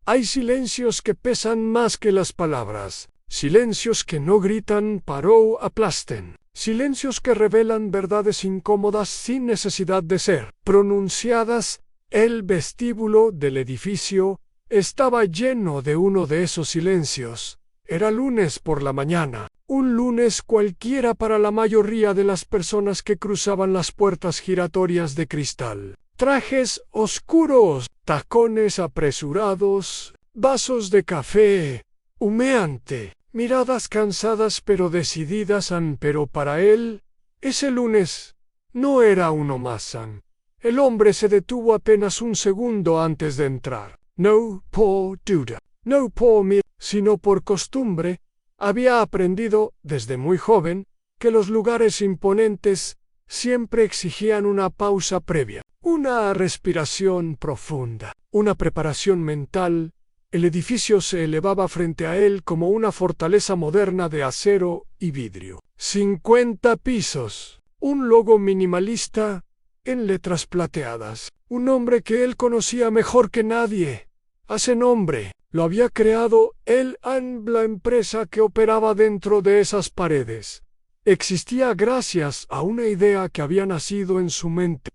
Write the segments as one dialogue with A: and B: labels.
A: Hay silencios que pesan más que las palabras, silencios que no gritan «paró, aplasten», silencios que revelan verdades incómodas sin necesidad de ser pronunciadas. El vestíbulo del edificio estaba lleno de uno de esos silencios. Era lunes por la mañana, un lunes cualquiera para la mayoría de las personas que cruzaban las puertas giratorias de cristal. Trajes oscuros, tacones apresurados, vasos de café humeante, miradas cansadas pero decididas. Pero para él, ese lunes no era uno más. El hombre se detuvo apenas un segundo antes de entrar. No por duda, no por miedo, sino por costumbre. Había aprendido, desde muy joven, que los lugares imponentes siempre exigían una pausa previa, una respiración profunda, una preparación mental. El edificio se elevaba frente a él como una fortaleza moderna de acero y vidrio. 50 pisos. Un logo minimalista en letras plateadas. Un nombre que él conocía mejor que nadie. Ese nombre lo había creado él en la empresa que operaba dentro de esas paredes. Existía gracias a una idea que había nacido en su mente.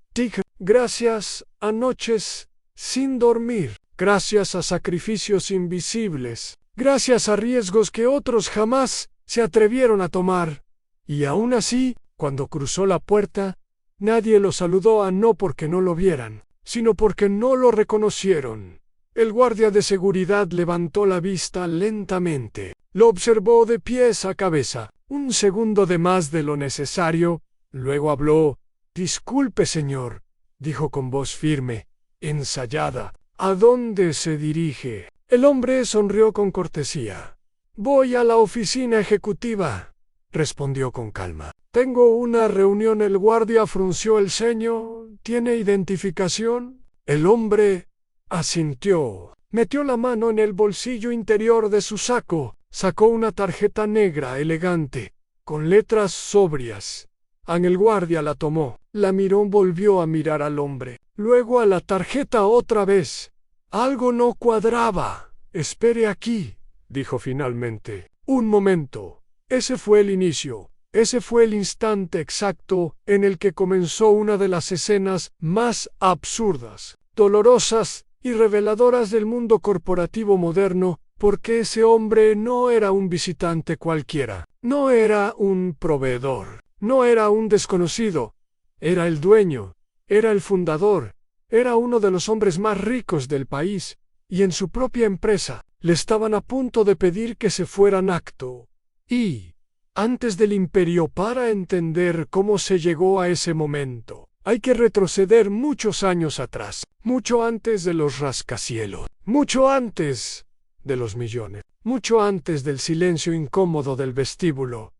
A: Gracias a noches sin dormir. Gracias a sacrificios invisibles. Gracias a riesgos que otros jamás se atrevieron a tomar. Y aún así, cuando cruzó la puerta, nadie lo saludó, no porque no lo vieran, sino porque no lo reconocieron. El guardia de seguridad levantó la vista lentamente. Lo observó de pies a cabeza, un segundo de más de lo necesario. Luego habló. «Disculpe, señor», dijo con voz firme, ensayada. «¿A dónde se dirige?» El hombre sonrió con cortesía. «Voy a la oficina ejecutiva», respondió con calma. «Tengo una reunión». El guardia frunció el ceño. «¿Tiene identificación?» El hombre asintió. Metió la mano en el bolsillo interior de su saco. Sacó una tarjeta negra elegante, con letras sobrias. El guardia la tomó, la miró, volvió a mirar al hombre, luego a la tarjeta otra vez. Algo no cuadraba. «Espere aquí», dijo finalmente. «Un momento». Ese fue el inicio. Ese fue el instante exacto en el que comenzó una de las escenas más absurdas, dolorosas y reveladoras del mundo corporativo moderno, porque ese hombre no era un visitante cualquiera, no era un proveedor, no era un desconocido, era el dueño, era el fundador, era uno de los hombres más ricos del país, y en su propia empresa le estaban a punto de pedir que se fueran acto. Y antes del imperio, para entender cómo se llegó a ese momento, hay que retroceder muchos años atrás, mucho antes de los rascacielos, mucho antes de los millones, mucho antes del silencio incómodo del vestíbulo.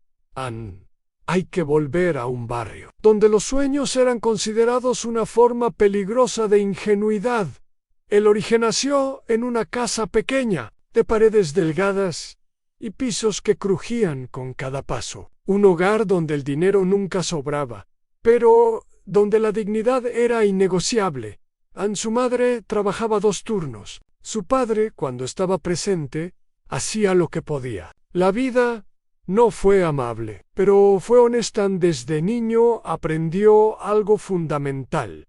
A: Hay que volver a un barrio donde los sueños eran considerados una forma peligrosa de ingenuidad. El origen nació en una casa pequeña, de paredes delgadas y pisos que crujían con cada paso. Un hogar donde el dinero nunca sobraba, pero donde la dignidad era innegociable. Su madre trabajaba 2 turnos. Su padre, cuando estaba presente, hacía lo que podía. La vida no fue amable, pero fue honesta. Desde niño aprendió algo fundamental.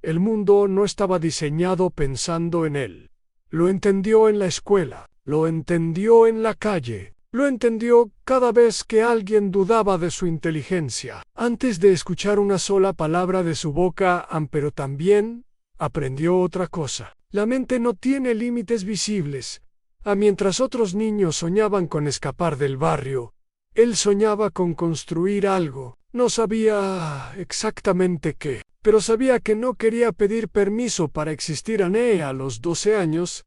A: El mundo no estaba diseñado pensando en él. Lo entendió en la escuela, lo entendió en la calle, lo entendió cada vez que alguien dudaba de su inteligencia, antes de escuchar una sola palabra de su boca. Pero también aprendió otra cosa. La mente no tiene límites visibles. Mientras otros niños soñaban con escapar del barrio, él soñaba con construir algo. No sabía exactamente qué, pero sabía que no quería pedir permiso para existir. A los 12 años,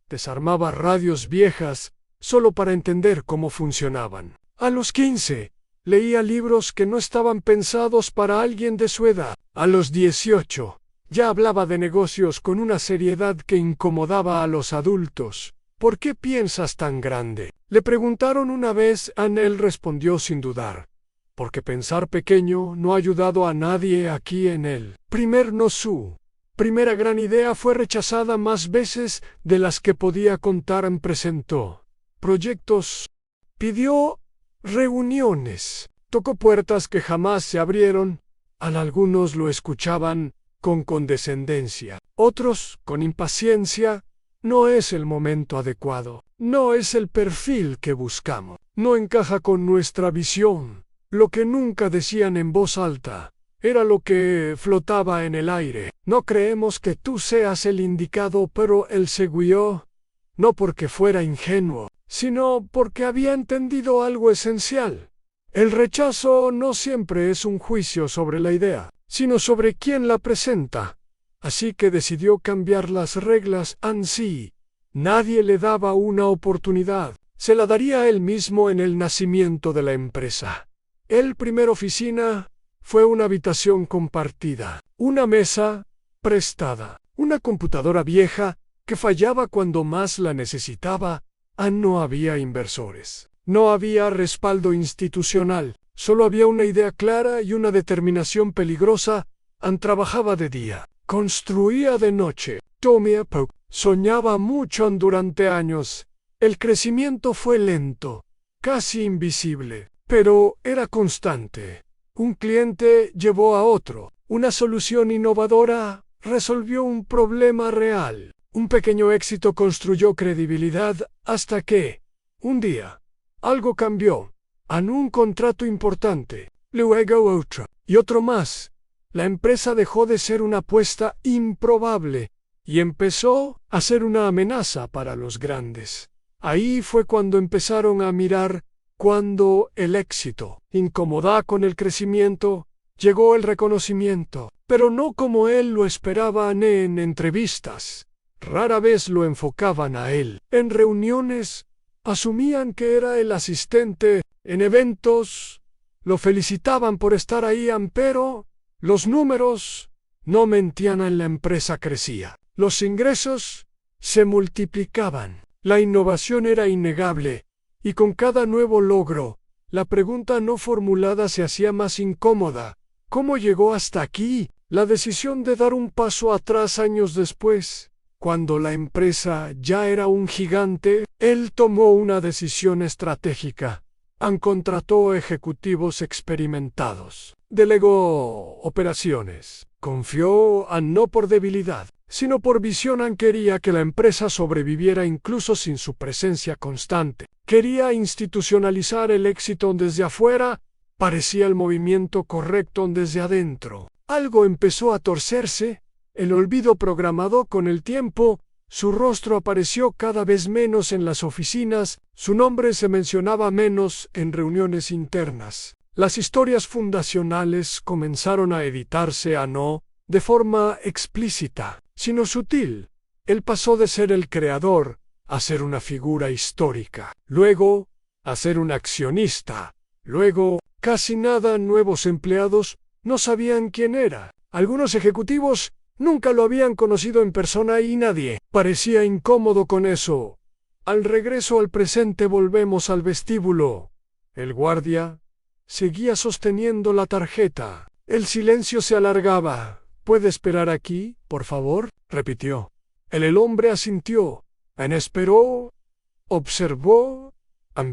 A: desarmaba radios viejas solo para entender cómo funcionaban. A los 15, leía libros que no estaban pensados para alguien de su edad. A los 18, ya hablaba de negocios con una seriedad que incomodaba a los adultos. «¿Por qué piensas tan grande?», le preguntaron una vez. Él respondió sin dudar: «Porque pensar pequeño no ha ayudado a nadie aquí en el primer Nosu». primera gran idea fue rechazada más veces de las que podía contar. Presentó proyectos, pidió reuniones, tocó puertas que jamás se abrieron. Algunos lo escuchaban con condescendencia, otros con impaciencia. No es el momento adecuado, no es el perfil que buscamos, no encaja con nuestra visión. Lo que nunca decían en voz alta era lo que flotaba en el aire. No creemos que tú seas el indicado, pero él siguió, no porque fuera ingenuo, sino porque había entendido algo esencial. El rechazo no siempre es un juicio sobre la idea, sino sobre quién la presenta. Así que decidió cambiar las reglas. Ansí, nadie le daba una oportunidad, se la daría él mismo en el nacimiento de la empresa. El primer oficina fue una habitación compartida, una mesa prestada, una computadora vieja que fallaba cuando más la necesitaba. No había inversores, no había respaldo institucional, solo había una idea clara y una determinación peligrosa. Trabajaba de día, construía de noche. Tommy Pope soñaba mucho durante años. El crecimiento fue lento, casi invisible, pero era constante. Un cliente llevó a otro. Una solución innovadora resolvió un problema real. Un pequeño éxito construyó credibilidad hasta que, un día, algo cambió. Un contrato importante, luego otro, y otro más. La empresa dejó de ser una apuesta improbable y empezó a ser una amenaza para los grandes. Ahí fue cuando empezaron a mirar. Cuando el éxito incomodaba con el crecimiento, llegó el reconocimiento, pero no como él lo esperaba. En entrevistas, rara vez lo enfocaban a él. En reuniones, asumían que era el asistente. En eventos, lo felicitaban por estar ahí, pero los números no mentían. La empresa crecía. Los ingresos se multiplicaban. La innovación era innegable. Y con cada nuevo logro, la pregunta no formulada se hacía más incómoda. ¿Cómo llegó hasta aquí? La decisión de dar un paso atrás años después, cuando la empresa ya era un gigante, él tomó una decisión estratégica. Contrató ejecutivos experimentados. Delegó operaciones. Confió no por debilidad, sino por visión. Quería que la empresa sobreviviera incluso sin su presencia constante. Quería institucionalizar el éxito desde afuera. Parecía el movimiento correcto desde adentro. Algo empezó a torcerse. El olvido programado con el tiempo. Su rostro apareció cada vez menos en las oficinas. Su nombre se mencionaba menos en reuniones internas. Las historias fundacionales comenzaron a editarse no de forma explícita, sino sutil. Él pasó de ser el creador a ser una figura histórica, luego a ser un accionista, luego casi nada. Nuevos empleados no sabían quién era. Algunos ejecutivos nunca lo habían conocido en persona y nadie parecía incómodo con eso. Al regreso al presente volvemos al vestíbulo. El guardia seguía sosteniendo la tarjeta. El silencio se alargaba. ¿Puede esperar aquí, por favor?, repitió. El hombre asintió. Esperó, observó,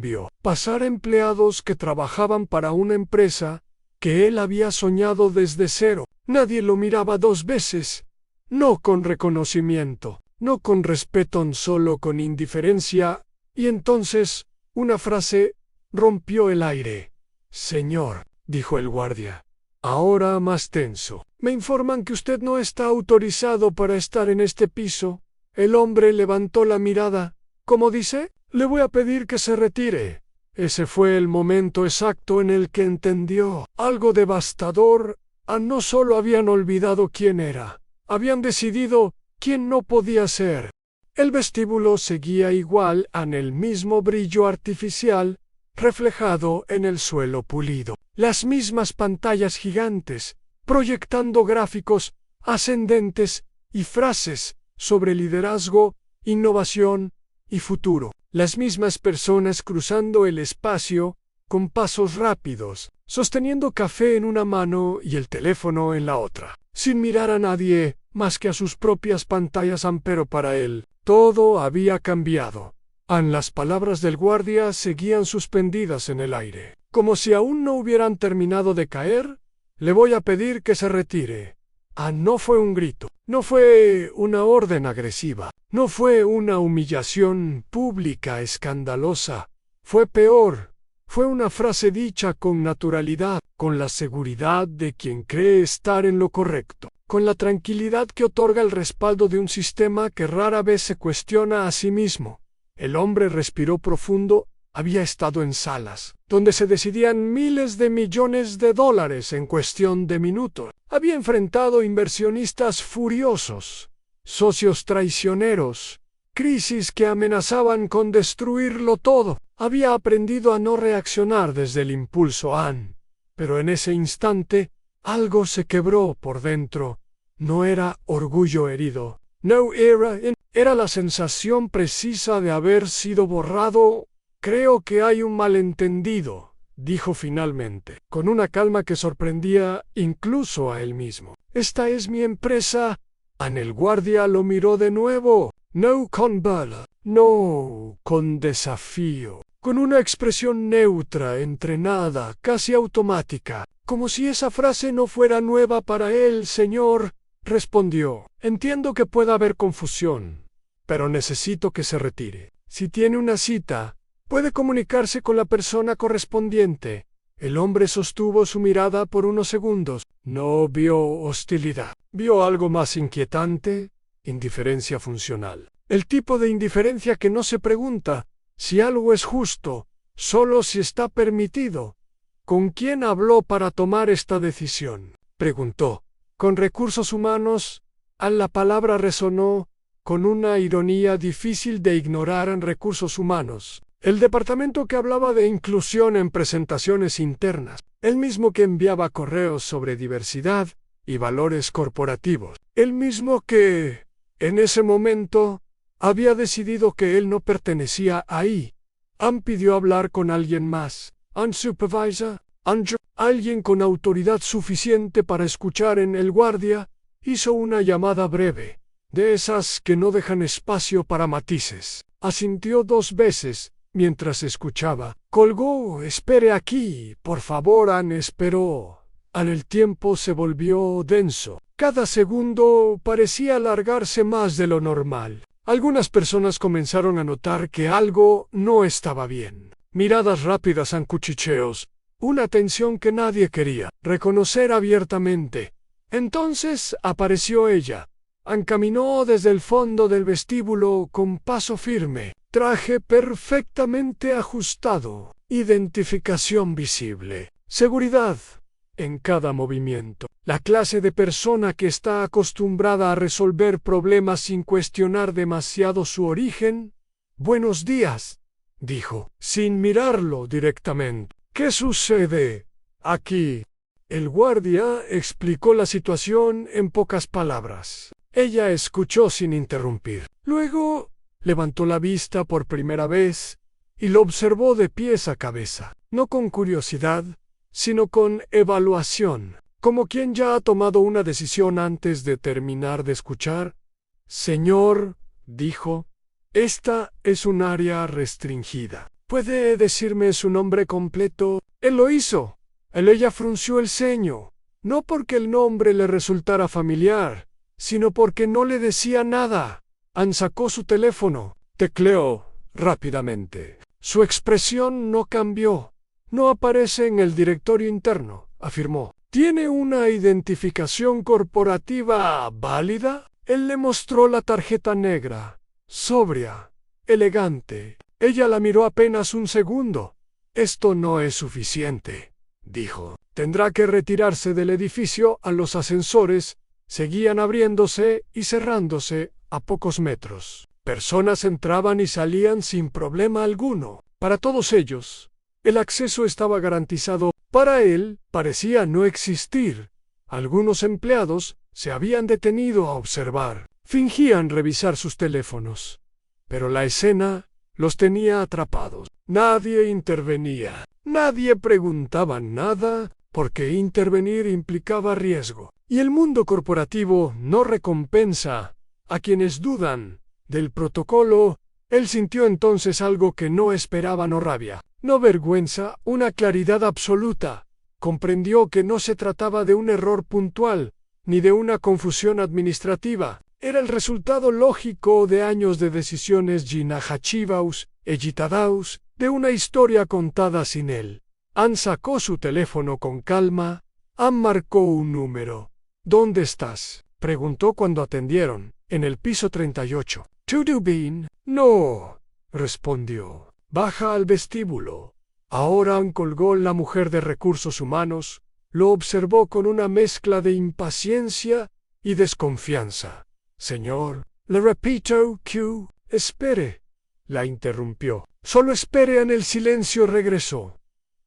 A: vio pasar empleados que trabajaban para una empresa que él había soñado desde cero. Nadie lo miraba dos veces, no con reconocimiento, no con respeto, solo con indiferencia. Y entonces, una frase rompió el aire. «Señor», dijo el guardia, ahora más tenso, «me informan que usted no está autorizado para estar en este piso». El hombre levantó la mirada. «¿Cómo dice? Le voy a pedir que se retire». Ese fue el momento exacto en el que entendió algo devastador. No solo habían olvidado quién era, habían decidido quién no podía ser. El vestíbulo seguía igual, el mismo brillo artificial reflejado en el suelo pulido. Las mismas pantallas gigantes, proyectando gráficos ascendentes y frases sobre liderazgo, innovación y futuro. Las mismas personas cruzando el espacio con pasos rápidos, sosteniendo café en una mano y el teléfono en la otra, sin mirar a nadie más que a sus propias pantallas, pero para él, todo había cambiado. Las palabras del guardia seguían suspendidas en el aire, como si aún no hubieran terminado de caer. Le voy a pedir que se retire. No fue un grito, no fue una orden agresiva, no fue una humillación pública escandalosa. Fue peor. Fue una frase dicha con naturalidad, con la seguridad de quien cree estar en lo correcto, con la tranquilidad que otorga el respaldo de un sistema que rara vez se cuestiona a sí mismo. El hombre respiró profundo. Había estado en salas, donde se decidían miles de millones de dólares en cuestión de minutos. Había enfrentado inversionistas furiosos, socios traicioneros, crisis que amenazaban con destruirlo todo. Había aprendido a no reaccionar desde el impulso, pero en ese instante algo se quebró por dentro. No era orgullo herido, no era la sensación precisa de haber sido borrado. Creo que hay un malentendido, dijo finalmente, con una calma que sorprendía incluso a él mismo. Esta es mi empresa. El guardia lo miró de nuevo, no con burla, no con desafío, con una expresión neutra, entrenada, casi automática, como si esa frase no fuera nueva para él. Señor, respondió, entiendo que pueda haber confusión, pero necesito que se retire. Si tiene una cita, puede comunicarse con la persona correspondiente. El hombre sostuvo su mirada por unos segundos. No vio hostilidad. Vio algo más inquietante: indiferencia funcional. El tipo de indiferencia que no se pregunta si algo es justo, solo si está permitido. ¿Con quién habló para tomar esta decisión?, preguntó. Con recursos humanos. La palabra resonó con una ironía difícil de ignorar en recursos humanos. El departamento que hablaba de inclusión en presentaciones internas, el mismo que enviaba correos sobre diversidad y valores corporativos, el mismo que, en ese momento, había decidido que él no pertenecía ahí. Pidió hablar con alguien más. Supervisor, alguien con autoridad suficiente para escuchar. El guardia hizo una llamada breve, de esas que no dejan espacio para matices. Asintió 2 veces. Mientras escuchaba, colgó. Espere aquí, por favor. Esperó. El tiempo se volvió denso. Cada segundo parecía alargarse más de lo normal. Algunas personas comenzaron a notar que algo no estaba bien. Miradas rápidas, cuchicheos, una tensión que nadie quería reconocer abiertamente. Entonces apareció ella. Caminó desde el fondo del vestíbulo con paso firme. Traje perfectamente ajustado, identificación visible, seguridad en cada movimiento. La clase de persona que está acostumbrada a resolver problemas sin cuestionar demasiado su origen. Buenos días, dijo, sin mirarlo directamente. ¿Qué sucede aquí? El guardia explicó la situación en pocas palabras. Ella escuchó sin interrumpir. Luego levantó la vista por primera vez y lo observó de pies a cabeza, no con curiosidad, sino con evaluación, como quien ya ha tomado una decisión antes de terminar de escuchar. Señor, dijo, esta es un área restringida. ¿Puede decirme su nombre completo? Él lo hizo. Ella frunció el ceño, no porque el nombre le resultara familiar, sino porque no le decía nada. Sacó su teléfono, tecleó rápidamente. Su expresión no cambió. No aparece en el directorio interno, afirmó. ¿Tiene una identificación corporativa válida? Él le mostró la tarjeta negra, sobria, elegante. Ella la miró apenas un segundo. Esto no es suficiente, dijo. Tendrá que retirarse del edificio. Los ascensores seguían abriéndose y cerrándose a pocos metros. Personas entraban y salían sin problema alguno. Para todos ellos, el acceso estaba garantizado. Para él, parecía no existir. Algunos empleados se habían detenido a observar. Fingían revisar sus teléfonos. Pero la escena los tenía atrapados. Nadie intervenía. Nadie preguntaba nada, porque intervenir implicaba riesgo. Y el mundo corporativo no recompensa a quienes dudan del protocolo. Él sintió entonces algo que no esperaba, no rabia, no vergüenza, una claridad absoluta. Comprendió que no se trataba de un error puntual, ni de una confusión administrativa. Era el resultado lógico de años de decisiones ginajachivaus, egitadaus, de una historia contada sin él. Ann sacó su teléfono con calma. Ann marcó un número. ¿Dónde estás?, preguntó cuando atendieron. En el piso 38. ¿Todo bien? No, respondió. Baja al vestíbulo. Ahora Ann colgó. La mujer de recursos humanos lo observó con una mezcla de impaciencia y desconfianza. Señor, le repito que... Espere, la interrumpió. Solo espere. En el silencio regresó.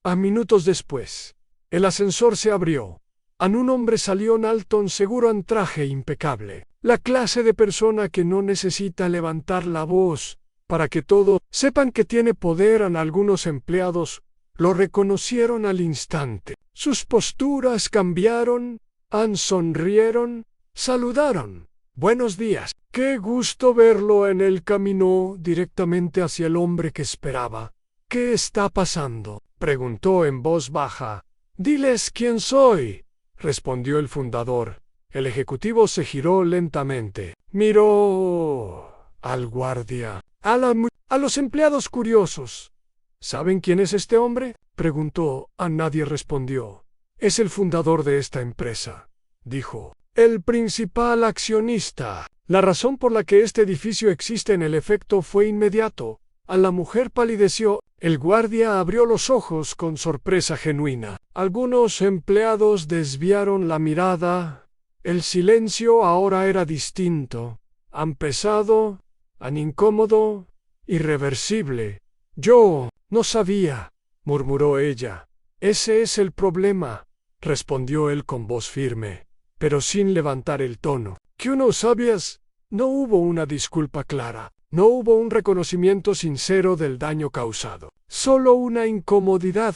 A: A minutos después, el ascensor se abrió. Un hombre salió en alto, seguro, en traje impecable. La clase de persona que no necesita levantar la voz para que todos sepan que tiene poder. Algunos empleados lo reconocieron al instante. Sus posturas cambiaron. Sonrieron, saludaron. Buenos días. Qué gusto verlo. En él caminó directamente hacia el hombre que esperaba. ¿Qué está pasando?, preguntó en voz baja. Diles quién soy, respondió el fundador. El ejecutivo se giró lentamente. Miró al guardia, a los empleados curiosos. ¿Saben quién es este hombre?, preguntó. Nadie respondió. Es el fundador de esta empresa, dijo. El principal accionista. La razón por la que este edificio existe en el efecto fue inmediato. La mujer palideció. El guardia abrió los ojos con sorpresa genuina. Algunos empleados desviaron la mirada. El silencio ahora era distinto. Pesado, incómodo, irreversible. Yo no sabía, murmuró ella. Ese es el problema, respondió él con voz firme, pero sin levantar el tono. ¿Que no sabías? No hubo una disculpa clara. No hubo un reconocimiento sincero del daño causado. Solo una incomodidad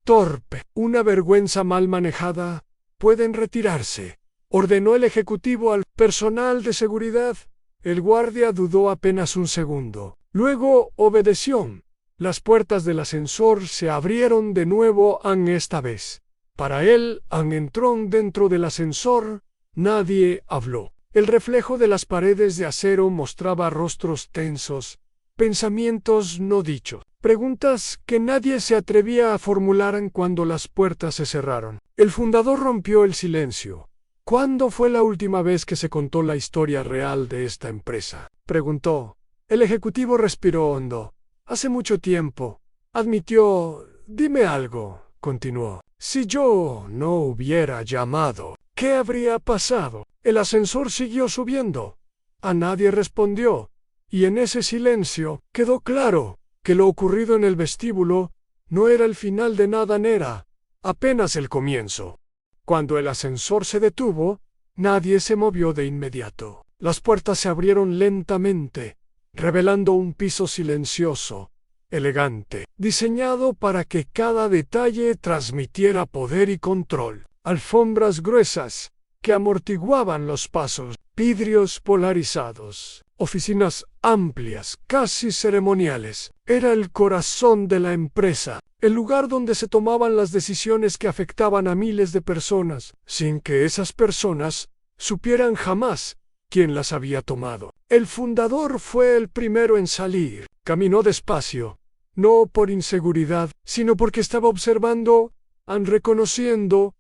A: torpe, una vergüenza mal manejada. Pueden retirarse, ordenó el ejecutivo al personal de seguridad. El guardia dudó apenas un segundo. Luego obedeció. Las puertas del ascensor se abrieron de nuevo. Esta vez, para él, entró dentro del ascensor. Nadie habló. El reflejo de las paredes de acero mostraba rostros tensos, pensamientos no dichos, preguntas que nadie se atrevía a formular cuando las puertas se cerraron. El fundador rompió el silencio. ¿Cuándo fue la última vez que se contó la historia real de esta empresa?, preguntó. El ejecutivo respiró hondo. Hace mucho tiempo, admitió. Dime algo, continuó. Si yo no hubiera llamado, ¿qué habría pasado? El ascensor siguió subiendo. Nadie respondió, y en ese silencio quedó claro que lo ocurrido en el vestíbulo no era el final de nada, era apenas el comienzo. Cuando el ascensor se detuvo, nadie se movió de inmediato. Las puertas se abrieron lentamente, revelando un piso silencioso, elegante, diseñado para que cada detalle transmitiera poder y control. Alfombras gruesas que amortiguaban los pasos, vidrios polarizados, oficinas amplias, casi ceremoniales. Era el corazón de la empresa, el lugar donde se tomaban las decisiones que afectaban a miles de personas, sin que esas personas supieran jamás quién las había tomado. El fundador fue el primero en salir. Caminó despacio, no por inseguridad, sino porque estaba observando, reconociendo,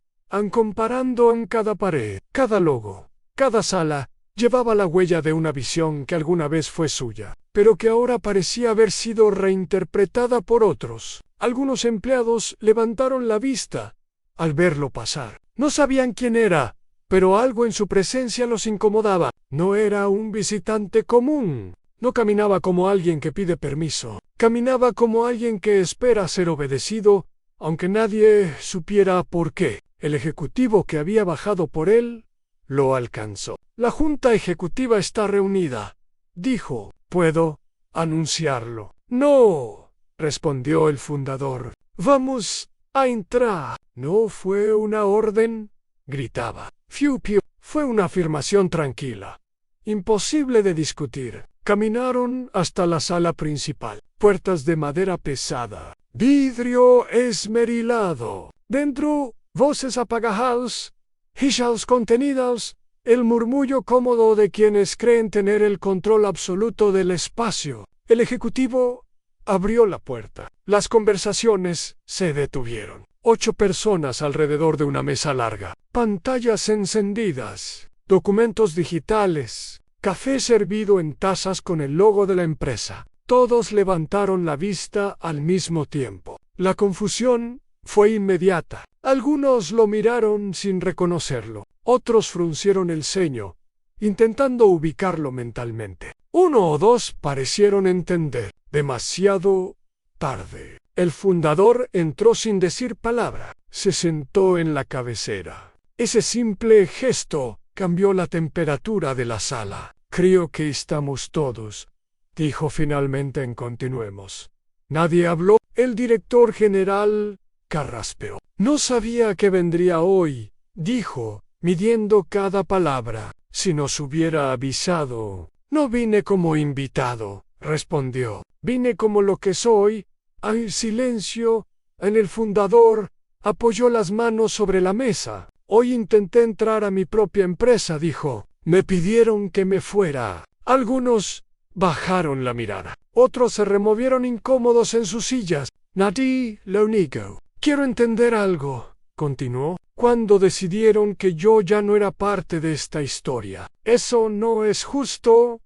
A: comparando. En cada pared, cada logo, cada sala, llevaba la huella de una visión que alguna vez fue suya, pero que ahora parecía haber sido reinterpretada por otros. Algunos empleados levantaron la vista al verlo pasar. No sabían quién era, pero algo en su presencia los incomodaba. No era un visitante común. No caminaba como alguien que pide permiso. Caminaba como alguien que espera ser obedecido, aunque nadie supiera por qué. El ejecutivo que había bajado por él lo alcanzó. La junta ejecutiva está reunida, dijo. ¿Puedo anunciarlo? No, respondió el fundador. Vamos a entrar. ¿No fue una orden? gritaba. Fiu piu. Fue una afirmación tranquila, imposible de discutir. Caminaron hasta la sala principal. Puertas de madera pesada, vidrio esmerilado. Dentro, voces apagadas, risas contenidas, el murmullo cómodo de quienes creen tener el control absoluto del espacio. El ejecutivo abrió la puerta. Las conversaciones se detuvieron. 8 personas alrededor de una mesa larga. Pantallas encendidas, documentos digitales, café servido en tazas con el logo de la empresa. Todos levantaron la vista al mismo tiempo. La confusión fue inmediata. Algunos lo miraron sin reconocerlo. Otros fruncieron el ceño, intentando ubicarlo mentalmente. 1 o 2 parecieron entender. Demasiado tarde. El fundador entró sin decir palabra. Se sentó en la cabecera. Ese simple gesto cambió la temperatura de la sala. Creo que estamos todos, dijo finalmente en continuemos. Nadie habló. El director general carraspeó. No sabía que vendría hoy, dijo, midiendo cada palabra. Si nos hubiera avisado. No vine como invitado, respondió. Vine como lo que soy. Hay silencio. En el fundador apoyó las manos sobre la mesa. Hoy intenté entrar a mi propia empresa, dijo. Me pidieron que me fuera. Algunos bajaron la mirada. Otros se removieron incómodos en sus sillas. Nadie lo negó. Quiero entender algo, continuó. Cuando decidieron que yo ya no era parte de esta historia. Eso no es justo,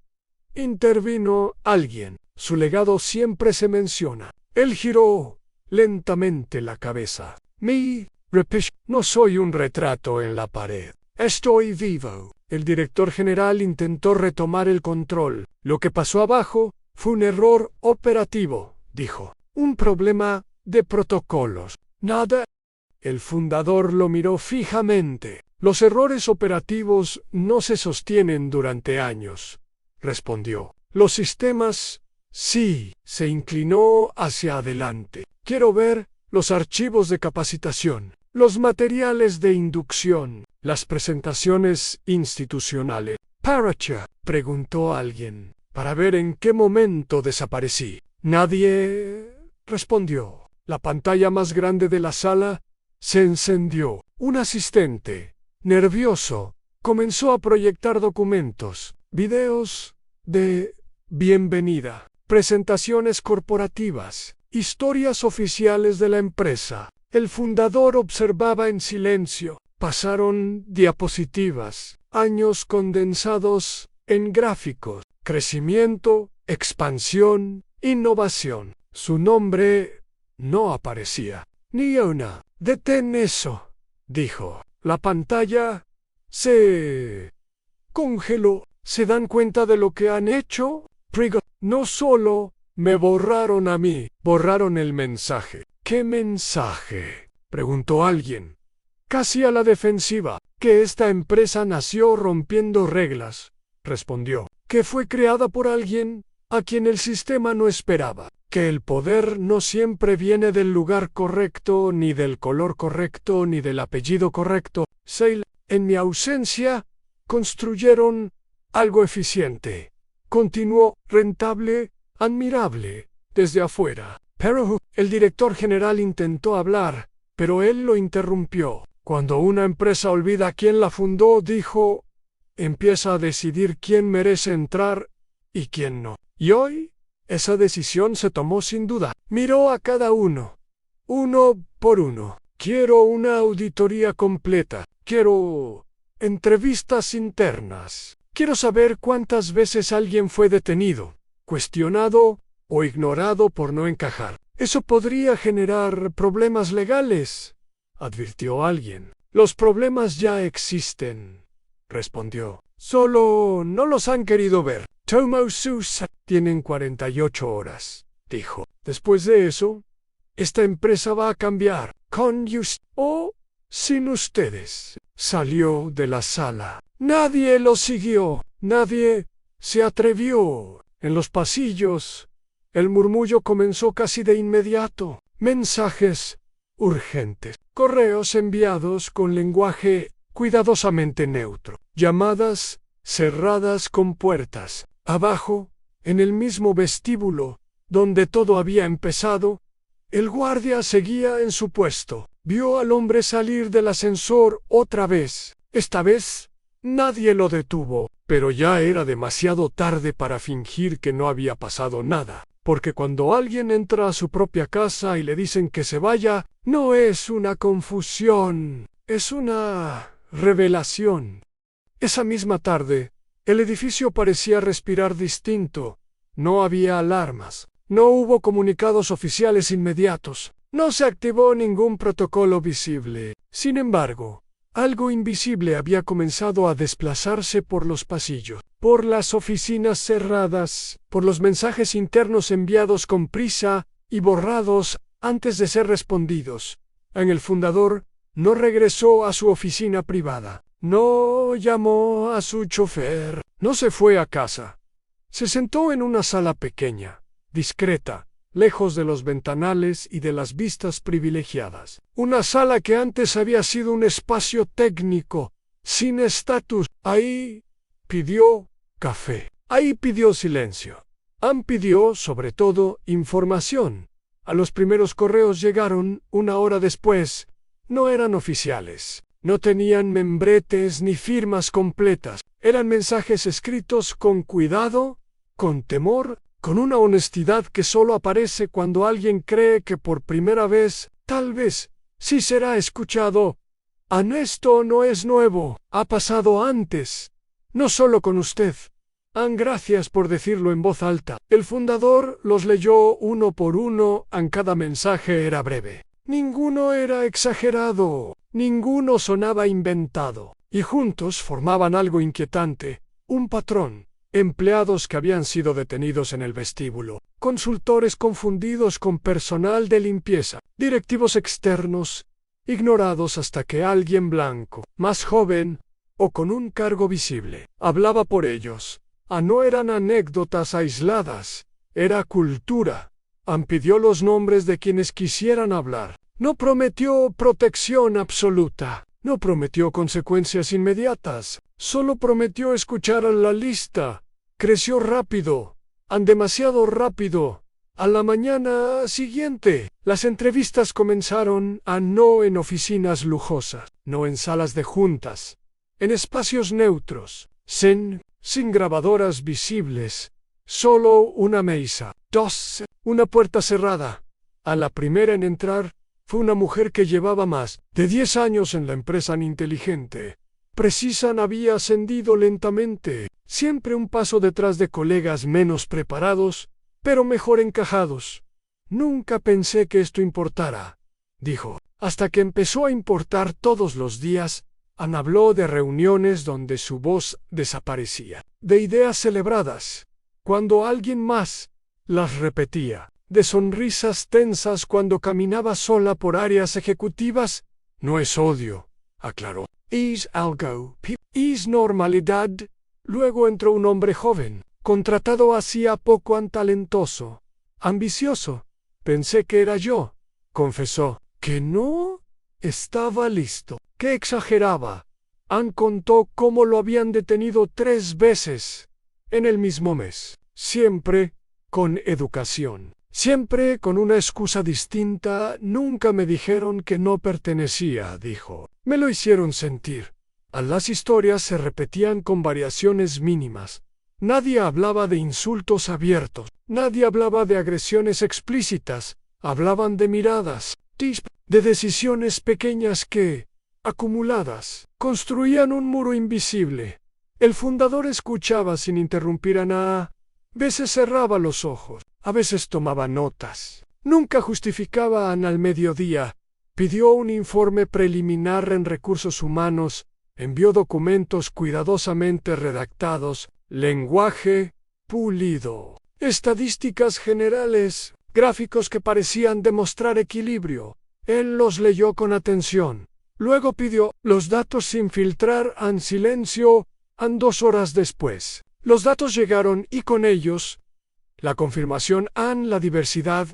A: intervino alguien. Su legado siempre se menciona. Él giró lentamente la cabeza. No soy un retrato en la pared. Estoy vivo. El director general intentó retomar el control. Lo que pasó abajo fue un error operativo, dijo. Un problema de protocolos. Nada. El fundador lo miró fijamente. Los errores operativos no se sostienen durante años, respondió. Los sistemas, sí. Se inclinó hacia adelante. Quiero ver los archivos de capacitación, los materiales de inducción, las presentaciones institucionales. ¿Paracha?, preguntó alguien, para ver en qué momento desaparecí. Nadie respondió. La pantalla más grande de la sala se encendió. Un asistente, nervioso, comenzó a proyectar documentos, videos de bienvenida, presentaciones corporativas, historias oficiales de la empresa. El fundador observaba en silencio. Pasaron diapositivas, años condensados en gráficos, crecimiento, expansión, innovación. Su nombre no aparecía. Ni una. Detén eso, dijo. La pantalla se congeló. ¿Se dan cuenta de lo que han hecho? No solo me borraron a mí, borraron el mensaje. ¿Qué mensaje?, preguntó alguien, casi a la defensiva. Que esta empresa nació rompiendo reglas, respondió. Que fue creada por alguien a quien el sistema no esperaba. Que el poder no siempre viene del lugar correcto, ni del color correcto, ni del apellido correcto. En mi ausencia, construyeron algo eficiente. Continuó, rentable, admirable, desde afuera. Pero el director general intentó hablar, pero él lo interrumpió. Cuando una empresa olvida quién la fundó, dijo, empieza a decidir quién merece entrar y quién no. Y hoy, esa decisión se tomó sin duda. Miró a cada uno por uno. Quiero una auditoría completa. Quiero entrevistas internas. Quiero saber cuántas veces alguien fue detenido, cuestionado o ignorado por no encajar. Eso podría generar problemas legales, advirtió alguien. Los problemas ya existen, respondió. Solo no los han querido ver. Tienen 48 horas, dijo. Después de eso, esta empresa va a cambiar. Con o sin ustedes. Salió de la sala. Nadie lo siguió. Nadie se atrevió. En los pasillos, el murmullo comenzó casi de inmediato. Mensajes urgentes. Correos enviados con lenguaje cuidadosamente neutro. Llamadas cerradas con puertas. Abajo, en el mismo vestíbulo, donde todo había empezado, el guardia seguía en su puesto. Vio al hombre salir del ascensor otra vez. Esta vez, nadie lo detuvo, pero ya era demasiado tarde para fingir que no había pasado nada, porque cuando alguien entra a su propia casa y le dicen que se vaya, no es una confusión, es una revelación. Esa misma tarde, el edificio parecía respirar distinto. No había alarmas, no hubo comunicados oficiales inmediatos, no se activó ningún protocolo visible. Sin embargo, algo invisible había comenzado a desplazarse por los pasillos, por las oficinas cerradas, por los mensajes internos enviados con prisa y borrados antes de ser respondidos. El fundador no regresó a su oficina privada, no llamó a su chofer, no se fue a casa. Se sentó en una sala pequeña, discreta, lejos de los ventanales y de las vistas privilegiadas. Una sala que antes había sido un espacio técnico, sin estatus. Ahí pidió café. Ahí pidió silencio. Pidió, sobre todo, información. A los primeros correos llegaron 1 hora después. No eran oficiales. No tenían membretes ni firmas completas. Eran mensajes escritos con cuidado, con temor, con una honestidad que solo aparece cuando alguien cree que por primera vez, tal vez, sí será escuchado. Esto no es nuevo, ha pasado antes, no solo con usted. Gracias por decirlo en voz alta. El fundador los leyó uno por uno. Cada mensaje era breve. Ninguno era exagerado, ninguno sonaba inventado, y juntos formaban algo inquietante, un patrón. Empleados que habían sido detenidos en el vestíbulo, consultores confundidos con personal de limpieza, directivos externos, ignorados hasta que alguien blanco, más joven, o con un cargo visible, hablaba por ellos. No eran anécdotas aisladas, era cultura. Pidió los nombres de quienes quisieran hablar. No prometió protección absoluta. No prometió consecuencias inmediatas, solo prometió escuchar a la lista. Creció rápido, demasiado rápido. A la mañana siguiente, las entrevistas comenzaron no en oficinas lujosas, no en salas de juntas, en espacios neutros, sin grabadoras visibles, solo una mesa, una puerta cerrada. A la primera en entrar, fue una mujer que llevaba más de 10 años en la empresa inteligente. Precisa había ascendido lentamente, siempre un paso detrás de colegas menos preparados, pero mejor encajados. Nunca pensé que esto importara, dijo, hasta que empezó a importar todos los días. Habló de reuniones donde su voz desaparecía, de ideas celebradas, cuando alguien más las repetía, de sonrisas tensas cuando caminaba sola por áreas ejecutivas. No es odio, aclaró. Es algo, es normalidad. Luego entró un hombre joven, contratado hacía poco, talentoso, ambicioso. Pensé que era yo, confesó, que no estaba listo, que exageraba. Contó cómo lo habían detenido 3 veces en el mismo mes, siempre con educación. Siempre con una excusa distinta. Nunca me dijeron que no pertenecía, dijo. Me lo hicieron sentir. Las historias se repetían con variaciones mínimas. Nadie hablaba de insultos abiertos. Nadie hablaba de agresiones explícitas. Hablaban de miradas, de decisiones pequeñas que, acumuladas, construían un muro invisible. El fundador escuchaba sin interrumpir a nada. A veces cerraba los ojos, a veces tomaba notas. Nunca justificaba al mediodía. Pidió un informe preliminar en recursos humanos, envió documentos cuidadosamente redactados, lenguaje pulido, estadísticas generales, gráficos que parecían demostrar equilibrio. Él los leyó con atención. Luego pidió los datos sin filtrar, en silencio. 2 horas después, los datos llegaron y con ellos la confirmación. La diversidad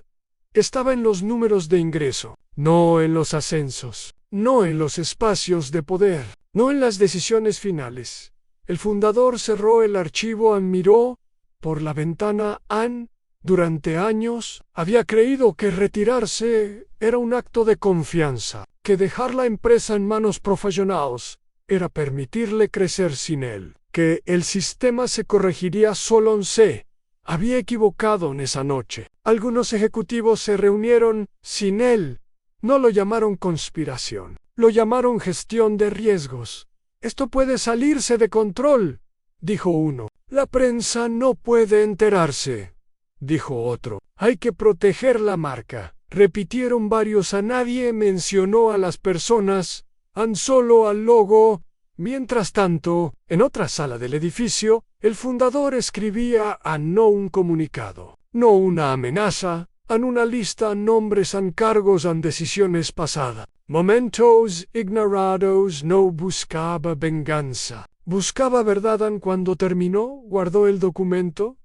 A: estaba en los números de ingreso, no en los ascensos, no en los espacios de poder, no en las decisiones finales. El fundador cerró el archivo y miró por la ventana. Ann, durante años, había creído que retirarse era un acto de confianza, que dejar la empresa en manos profesionales era permitirle crecer sin él, que el sistema se corregiría solo en se había equivocado en esa noche. Algunos ejecutivos se reunieron sin él. No lo llamaron conspiración, lo llamaron gestión de riesgos. Esto puede salirse de control, dijo uno. La prensa no puede enterarse, dijo otro. Hay que proteger la marca, repitieron varios. A nadie mencionó a las personas, solo al logo. Mientras tanto, en otra sala del edificio, el fundador escribía no un comunicado, no una amenaza, en una lista nombres en cargos en decisiones pasadas. Momentos ignorados. No buscaba venganza. Buscaba verdad. Cuando terminó, guardó el documento.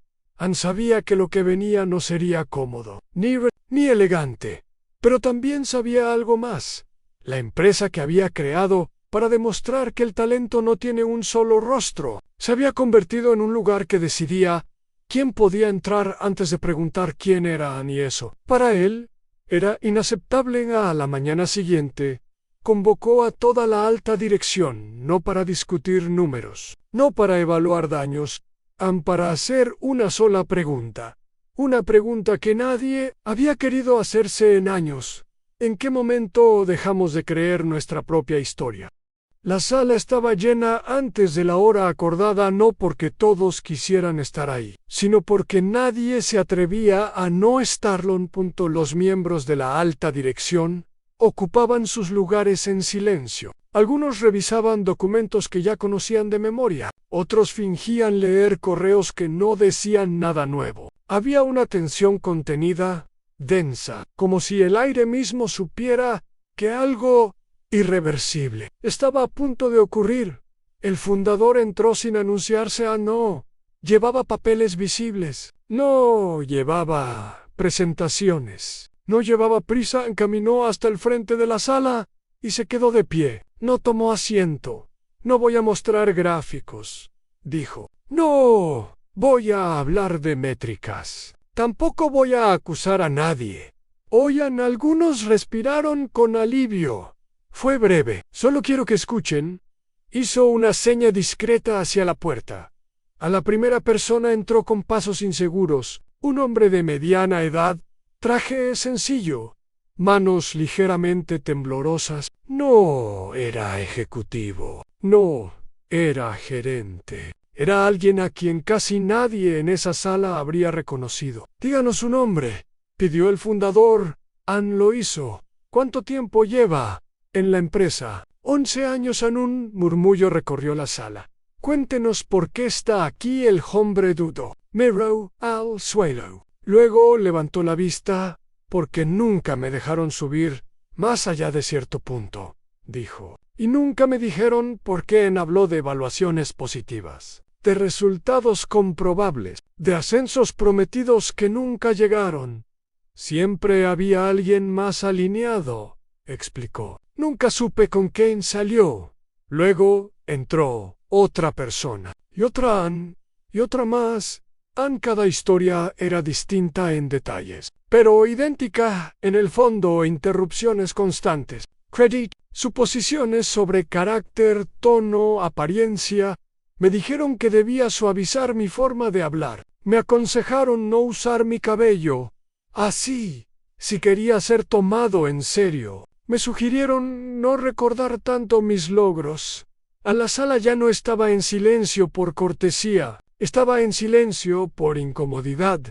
A: Sabía que lo que venía no sería cómodo, ni elegante. Pero también sabía algo más. La empresa que había creado para demostrar que el talento no tiene un solo rostro, se había convertido en un lugar que decidía quién podía entrar antes de preguntar quién era ni eso. Para él, era inaceptable. A la mañana siguiente, convocó a toda la alta dirección, no para discutir números, no para evaluar daños, para hacer una sola pregunta. Una pregunta que nadie había querido hacerse en años. ¿En qué momento dejamos de creer nuestra propia historia? La sala estaba llena antes de la hora acordada, no porque todos quisieran estar ahí, sino porque nadie se atrevía a no estarlo. Los miembros de la alta dirección ocupaban sus lugares en silencio. Algunos revisaban documentos que ya conocían de memoria, otros fingían leer correos que no decían nada nuevo. Había una tensión contenida, densa, como si el aire mismo supiera que algo irreversible estaba a punto de ocurrir. El fundador entró sin anunciarse. No llevaba papeles visibles, no llevaba presentaciones, no llevaba prisa. Caminó hasta el frente de la sala y se quedó de pie. No tomó asiento. No voy a mostrar gráficos, dijo. No voy a hablar de métricas. Tampoco voy a acusar a nadie. Oigan, algunos respiraron con alivio. Fue breve. Solo quiero que escuchen. Hizo una seña discreta hacia la puerta. A la primera persona entró con pasos inseguros, un hombre de mediana edad, traje sencillo, manos ligeramente temblorosas. No era ejecutivo, no era gerente. Era alguien a quien casi nadie en esa sala habría reconocido. Díganos su nombre, pidió el fundador. Ann lo hizo. ¿Cuánto tiempo lleva en la empresa? 11 años. Un murmullo recorrió la sala. Cuéntenos por qué está aquí. El hombre dudó. Miró al suelo. Luego levantó la vista. Porque nunca me dejaron subir más allá de cierto punto, dijo. Y nunca me dijeron por qué. Habló de evaluaciones positivas, de resultados comprobables, de ascensos prometidos que nunca llegaron. Siempre había alguien más alineado, explicó. Nunca supe con quién salió. Luego entró otra persona, y otra Ann, y otra más. Cada historia era distinta en detalles, pero idéntica en el fondo. Interrupciones constantes, suposiciones sobre carácter, tono, apariencia. Me dijeron que debía suavizar mi forma de hablar. Me aconsejaron no usar mi cabello así, si quería ser tomado en serio. Me sugirieron no recordar tanto mis logros. A la sala ya no estaba en silencio por cortesía, estaba en silencio por incomodidad.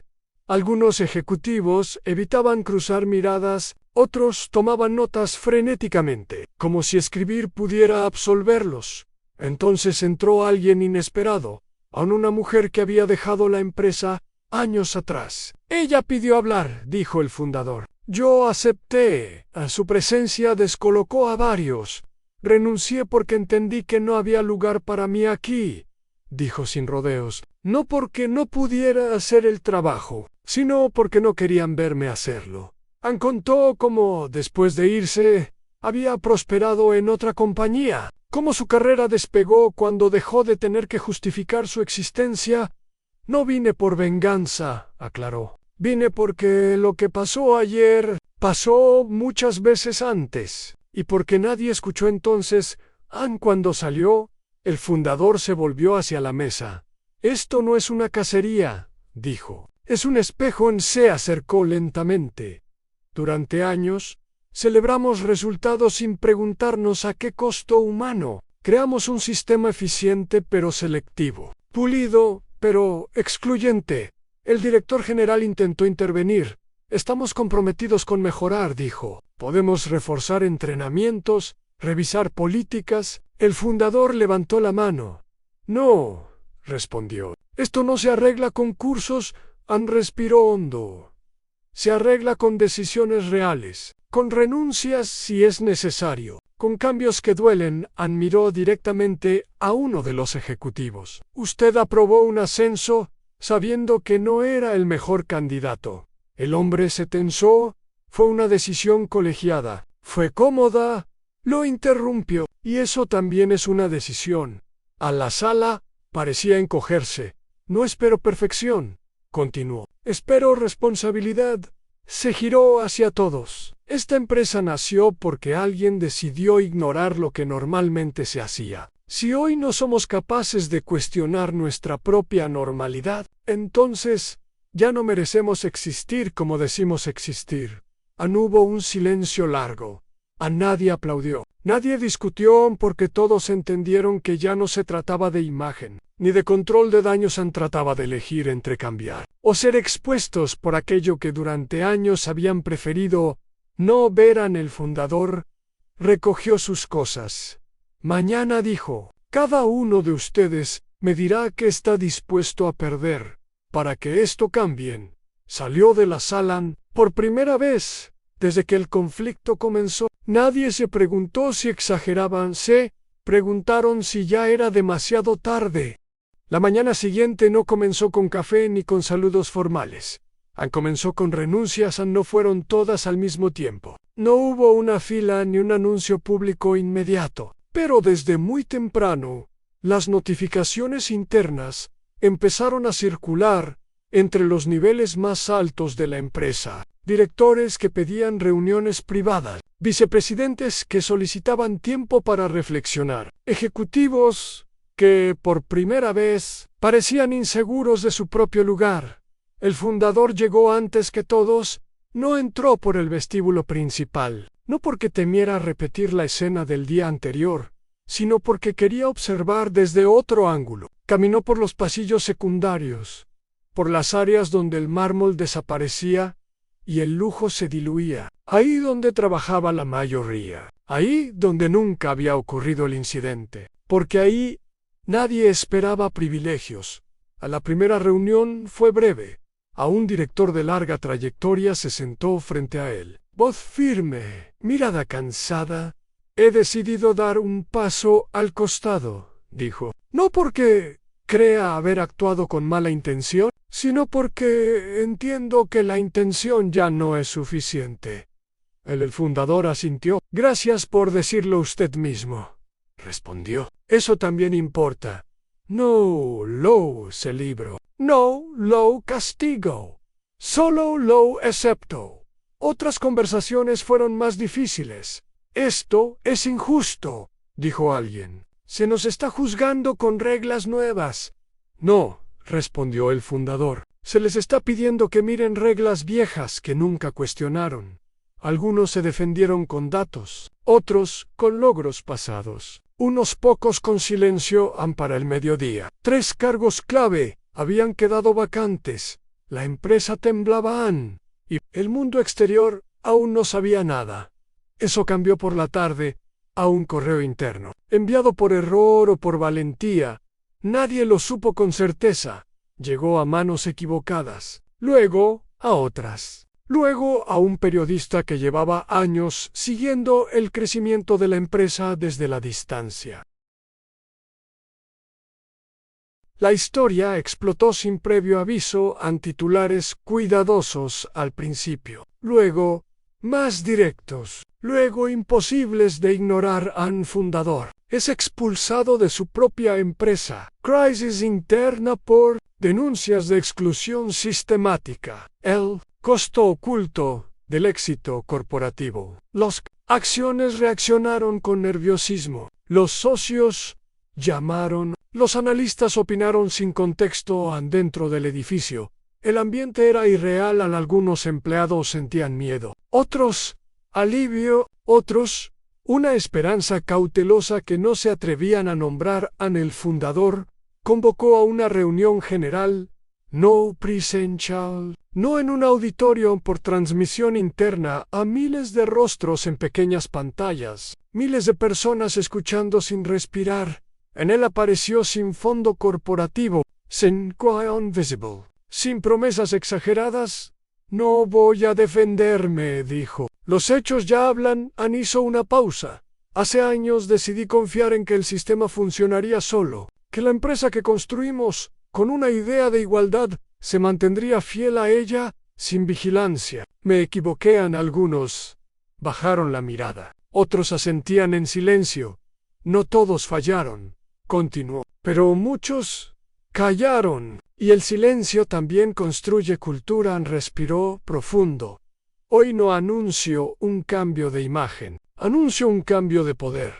A: Algunos ejecutivos evitaban cruzar miradas, otros tomaban notas frenéticamente, como si escribir pudiera absolverlos. Entonces entró alguien inesperado, aún una mujer que había dejado la empresa años atrás. Ella pidió hablar, dijo el fundador. Yo acepté. Su presencia descolocó a varios. Renuncié porque entendí que no había lugar para mí aquí, dijo sin rodeos. No porque no pudiera hacer el trabajo, sino porque no querían verme hacerlo. Contó cómo, después de irse, había prosperado en otra compañía. cómo su carrera despegó cuando dejó de tener que justificar su existencia. No vine por venganza, aclaró. Vine porque lo que pasó ayer pasó muchas veces antes, y porque nadie escuchó entonces. Cuando salió, el fundador se volvió hacia la mesa. Esto no es una cacería, dijo. Es un espejo. Se acercó lentamente. Durante años, celebramos resultados sin preguntarnos a qué costo humano. Creamos un sistema eficiente pero selectivo. Pulido, pero excluyente. El director general intentó intervenir. Estamos comprometidos con mejorar, dijo. Podemos reforzar entrenamientos, revisar políticas. El fundador levantó la mano. No, respondió. Esto no se arregla con cursos. Respiró hondo. Se arregla con decisiones reales, con renuncias si es necesario, con cambios que duelen. Miró directamente a uno de los ejecutivos. Usted aprobó un ascenso sabiendo que no era el mejor candidato. El hombre se tensó. Fue una decisión colegiada. Fue cómoda. Lo interrumpió. Y eso también es una decisión. A la sala parecía encogerse. No espero perfección, continuó. Espero responsabilidad. Se giró hacia todos. Esta empresa nació porque alguien decidió ignorar lo que normalmente se hacía. Si hoy no somos capaces de cuestionar nuestra propia normalidad, entonces ya no merecemos existir como decimos existir. Hubo un silencio largo. Nadie aplaudió. Nadie discutió porque todos entendieron que ya no se trataba de imagen, ni de control de daños. Trataba de elegir entre cambiar o ser expuestos por aquello que durante años habían preferido no ver. El fundador recogió sus cosas. Mañana, dijo, cada uno de ustedes me dirá que está dispuesto a perder para que esto cambie. Salió de la sala. Por primera vez desde que el conflicto comenzó, nadie se preguntó si exageraban. Se preguntaron si ya era demasiado tarde. La mañana siguiente no comenzó con café ni con saludos formales. Comenzó con renuncias. No fueron todas al mismo tiempo. No hubo una fila ni un anuncio público inmediato. Pero desde muy temprano, las notificaciones internas empezaron a circular entre los niveles más altos de la empresa. Directores que pedían reuniones privadas, vicepresidentes que solicitaban tiempo para reflexionar, ejecutivos que por primera vez parecían inseguros de su propio lugar. El fundador llegó antes que todos. No entró por el vestíbulo principal, no porque temiera repetir la escena del día anterior, sino porque quería observar desde otro ángulo. Caminó por los pasillos secundarios, por las áreas donde el mármol desaparecía y el lujo se diluía, ahí donde trabajaba la mayoría, ahí donde nunca había ocurrido el incidente, porque ahí nadie esperaba privilegios. A la primera reunión fue breve. A un director de larga trayectoria se sentó frente a él. Voz firme, mirada cansada. He decidido dar un paso al costado, dijo. No porque crea haber actuado con mala intención, sino porque entiendo que la intención ya no es suficiente. El fundador asintió. Gracias por decirlo usted mismo, respondió. Eso también importa. No low se libro. No low castigo. Solo low excepto. Otras conversaciones fueron más difíciles. Esto es injusto, dijo alguien. Se nos está juzgando con reglas nuevas. No, respondió el fundador. Se les está pidiendo que miren reglas viejas que nunca cuestionaron. Algunos se defendieron con datos, otros con logros pasados. Unos pocos con silencio. Para el mediodía. 3 cargos clave habían quedado vacantes. La empresa temblaba y el mundo exterior aún no sabía nada. Eso cambió por la tarde a un correo interno, enviado por error o por valentía. Nadie lo supo con certeza. Llegó a manos equivocadas, luego a otras. Luego a un periodista que llevaba años siguiendo el crecimiento de la empresa desde la distancia. La historia explotó sin previo aviso, titulares cuidadosos al principio. Luego, más directos, luego imposibles de ignorar. Un fundador es expulsado de su propia empresa. Crisis interna por denuncias de exclusión sistemática. El costo oculto del éxito corporativo. Las acciones reaccionaron con nerviosismo. Los socios llamaron. Los analistas opinaron sin contexto dentro del edificio. El ambiente era irreal. Algunos empleados sentían miedo. Otros, alivio. Otros, una esperanza cautelosa que no se atrevían a nombrar. El fundador convocó a una reunión general, no presencial, no en un auditorio, por transmisión interna, a miles de rostros en pequeñas pantallas, miles de personas escuchando sin respirar. En él apareció sin fondo corporativo, sin quion visible, sin promesas exageradas. No voy a defenderme, dijo. Los hechos ya hablan. Hizo una pausa. Hace años decidí confiar en que el sistema funcionaría solo, que la empresa que construimos, con una idea de igualdad, se mantendría fiel a ella, sin vigilancia. Me equivoqué. Algunos bajaron la mirada. Otros asentían en silencio. No todos fallaron, continuó, pero muchos callaron. Y el silencio también construye cultura. Respiró profundo. Hoy no anuncio un cambio de imagen, anuncio un cambio de poder.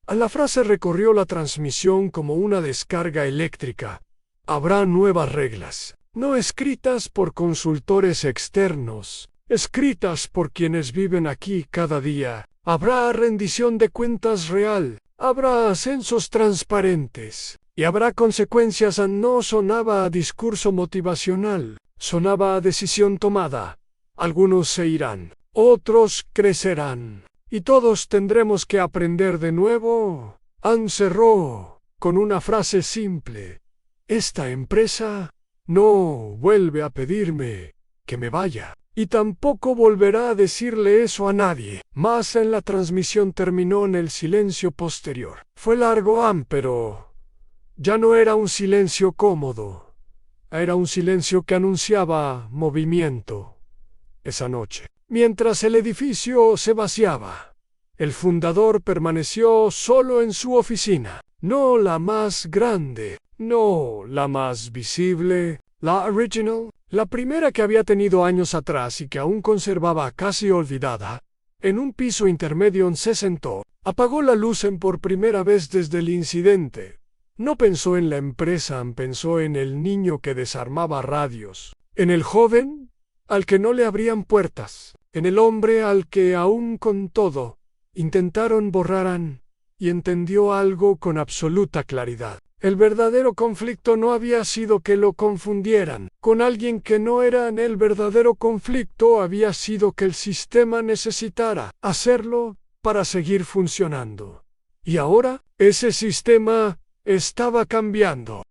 A: La frase recorrió la transmisión como una descarga eléctrica. Habrá nuevas reglas, no escritas por consultores externos, escritas por quienes viven aquí cada día. Habrá rendición de cuentas real, habrá ascensos transparentes, y habrá consecuencias. No sonaba a discurso motivacional, sonaba a decisión tomada. Algunos se irán, otros crecerán, y todos tendremos que aprender de nuevo. Cerró con una frase simple. Esta empresa no vuelve a pedirme que me vaya, y tampoco volverá a decirle eso a nadie. Más. En la transmisión terminó en el silencio posterior. Fue largo, pero ya no era un silencio cómodo. Era un silencio que anunciaba movimiento. Esa noche, mientras el edificio se vaciaba, el fundador permaneció solo en su oficina. No la más grande, no la más visible, la original, la primera que había tenido años atrás y que aún conservaba casi olvidada. En un piso intermedio se sentó, apagó la luz por primera vez desde el incidente. No pensó en la empresa, pensó en el niño que desarmaba radios, en el joven al que no le abrían puertas, en el hombre al que aún con todo intentaron borrar. Y entendió algo con absoluta claridad. El verdadero conflicto no había sido que lo confundieran con alguien que no era. El verdadero conflicto había sido que el sistema necesitara hacerlo para seguir funcionando. Y ahora, ese sistema estaba cambiando.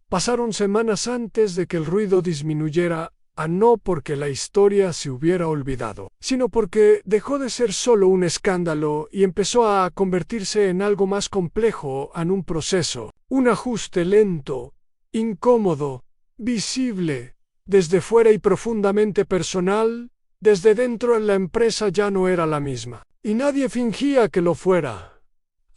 A: Pasaron semanas antes de que el ruido disminuyera. No porque la historia se hubiera olvidado, sino porque dejó de ser solo un escándalo y empezó a convertirse en algo más complejo, en un proceso, un ajuste lento, incómodo, visible, desde fuera y profundamente personal. Desde dentro la empresa ya no era la misma, y nadie fingía que lo fuera.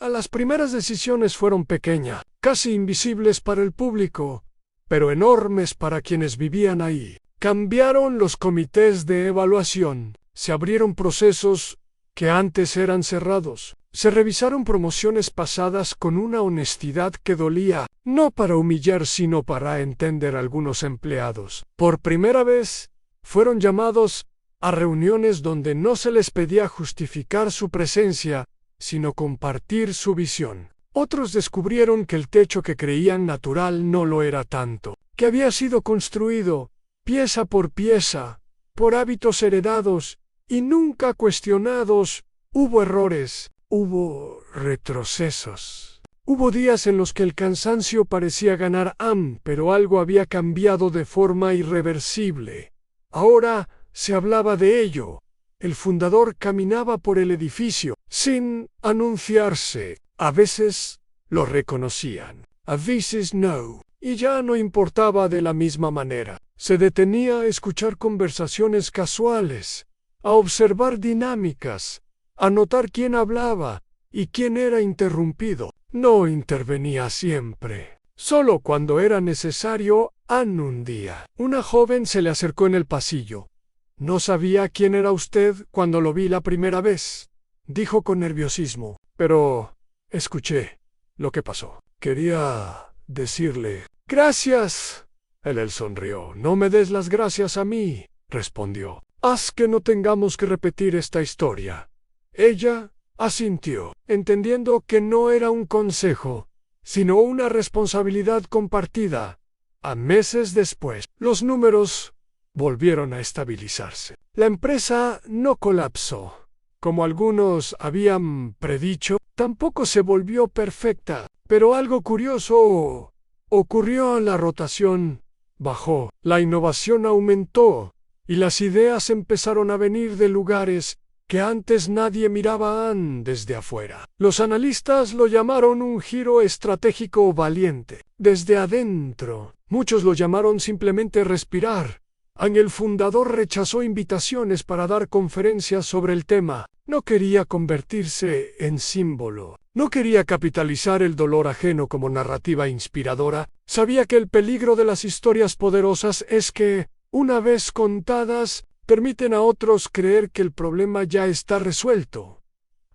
A: Las primeras decisiones fueron pequeñas, casi invisibles para el público, pero enormes para quienes vivían ahí. Cambiaron los comités de evaluación, se abrieron procesos que antes eran cerrados, se revisaron promociones pasadas con una honestidad que dolía, no para humillar sino para entender a algunos empleados. Por primera vez, fueron llamados a reuniones donde no se les pedía justificar su presencia, sino compartir su visión. Otros descubrieron que el techo que creían natural no lo era tanto, que había sido construido pieza por pieza, por hábitos heredados y nunca cuestionados. Hubo errores, hubo retrocesos. Hubo días en los que el cansancio parecía ganar, pero algo había cambiado de forma irreversible. Ahora se hablaba de ello. El fundador caminaba por el edificio, sin anunciarse. A veces lo reconocían, a veces no, y ya no importaba de la misma manera. Se detenía a escuchar conversaciones casuales, a observar dinámicas, a notar quién hablaba y quién era interrumpido. No intervenía siempre. Solo cuando era necesario. Un día, una joven se le acercó en el pasillo. «No sabía quién era usted cuando lo vi la primera vez», dijo con nerviosismo. «Pero escuché lo que pasó. Quería decirle...» «Gracias». Él sonrió. «No me des las gracias a mí», respondió. «Haz que no tengamos que repetir esta historia». Ella asintió, entendiendo que no era un consejo, sino una responsabilidad compartida. A meses después, los números volvieron a estabilizarse. La empresa no colapsó, como algunos habían predicho, tampoco se volvió perfecta, pero algo curioso ocurrió. La rotación bajó, la innovación aumentó, y las ideas empezaron a venir de lugares que antes nadie miraba desde afuera. Los analistas lo llamaron un giro estratégico valiente. Desde adentro, muchos lo llamaron simplemente respirar. El fundador rechazó invitaciones para dar conferencias sobre el tema. No quería convertirse en símbolo. No quería capitalizar el dolor ajeno como narrativa inspiradora. Sabía que el peligro de las historias poderosas es que, una vez contadas, permiten a otros creer que el problema ya está resuelto.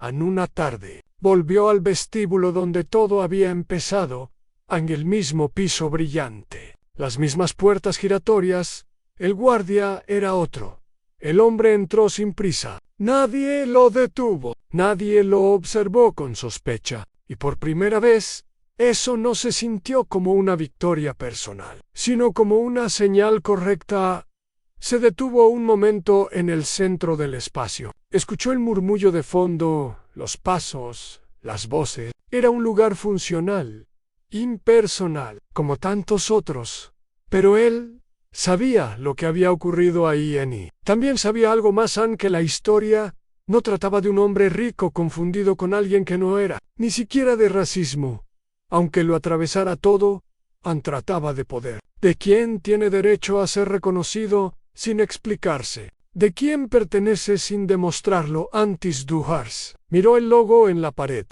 A: En una tarde, volvió al vestíbulo donde todo había empezado, en el mismo piso brillante, las mismas puertas giratorias. El guardia era otro. El hombre entró sin prisa. Nadie lo detuvo, nadie lo observó con sospecha, y por primera vez, eso no se sintió como una victoria personal, sino como una señal correcta. Se detuvo un momento en el centro del espacio. Escuchó el murmullo de fondo, los pasos, las voces. Era un lugar funcional, impersonal, como tantos otros. Pero él sabía lo que había ocurrido ahí y también sabía algo más que la historia no trataba de un hombre rico confundido con alguien que no era, ni siquiera de racismo. Aunque lo atravesara todo, trataba de poder. ¿De quién tiene derecho a ser reconocido sin explicarse? ¿De quién pertenece sin demostrarlo antes de dejarse? Miró el logo en la pared.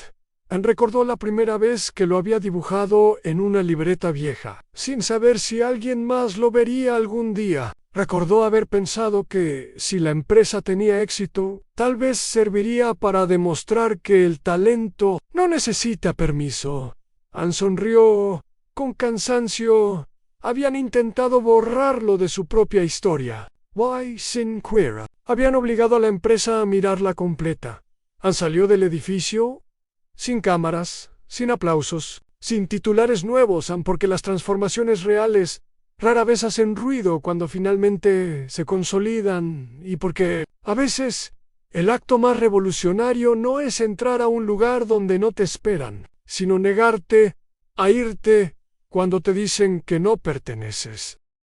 A: Recordó la primera vez que lo había dibujado en una libreta vieja, sin saber si alguien más lo vería algún día. Recordó haber pensado que, si la empresa tenía éxito, tal vez serviría para demostrar que el talento no necesita permiso. Sonrió con cansancio. Habían intentado borrarlo de su propia historia. Sin querer. Habían obligado a la empresa a mirarla completa. Salió del edificio sin cámaras, sin aplausos, sin titulares nuevos, porque las transformaciones reales rara vez hacen ruido cuando finalmente se consolidan, y porque, a veces, el acto más revolucionario no es entrar a un lugar donde no te esperan, sino negarte a irte cuando te dicen que no perteneces.